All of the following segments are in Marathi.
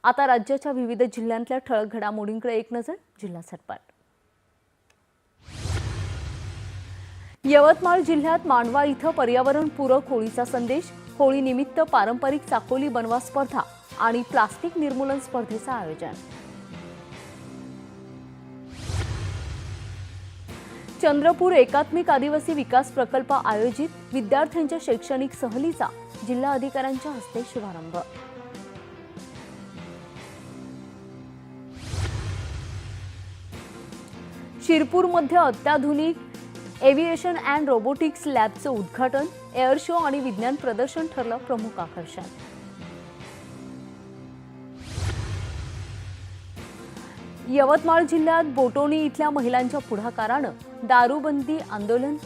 आता राज्याच्या विविध जिल्ह्यांतल्या ठळक घडामोडींकडे एक नजर. जिल्हा सटपाट. यवतमाळ जिल्ह्यात मांडवा इथं पर्यावरणपूरक होळीचा संदेश. होळी निमित्त पारंपरिक चाकोली बनवा स्पर्धा आणि प्लास्टिक निर्मूलन स्पर्धेचं आयोजन. चंद्रपूर एकात्मिक आदिवासी विकास प्रकल्प आयोजित. विद्यार्थ्यांच्या शैक्षणिक सहलीचा जिल्हा अधिकाऱ्यांच्या हस्ते शुभारंभ. शिरपूरमध्ये अत्याधुनिक एव्हिएशन अँड रोबोटिक्स लॅबचं उद्घाटन. एअर शो आणि विज्ञान प्रदर्शन ठरलं प्रमुख आकर्षण. यवतमाळ जिल्ह्यात बोटोणी इथल्या महिलांच्या पुढाकारानं दारूबंदी आंदोलन.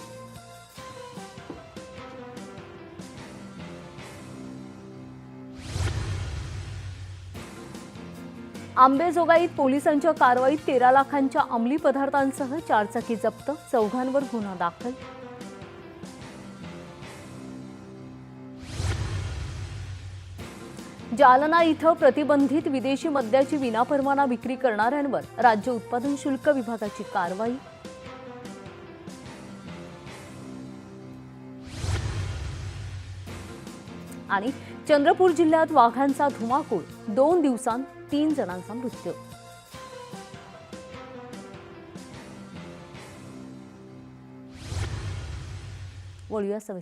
आंबेजोगाईत पोलिसांच्या कारवाईत 13 लाखांच्या अंमली पदार्थांसह 4 चाकी जप्त. 4 गुन्हा दाखल. जालना इथं प्रतिबंधित विदेशी मद्याची विनापरवाना विक्री करणाऱ्यांवर राज्य उत्पादन शुल्क विभागाची कारवाई. आणि चंद्रपूर जिल्ह्यात वाघांचा धुमाकूळ. 2 दिवसांत 3 जणांचा मृत्यू. वळूया सविस्तर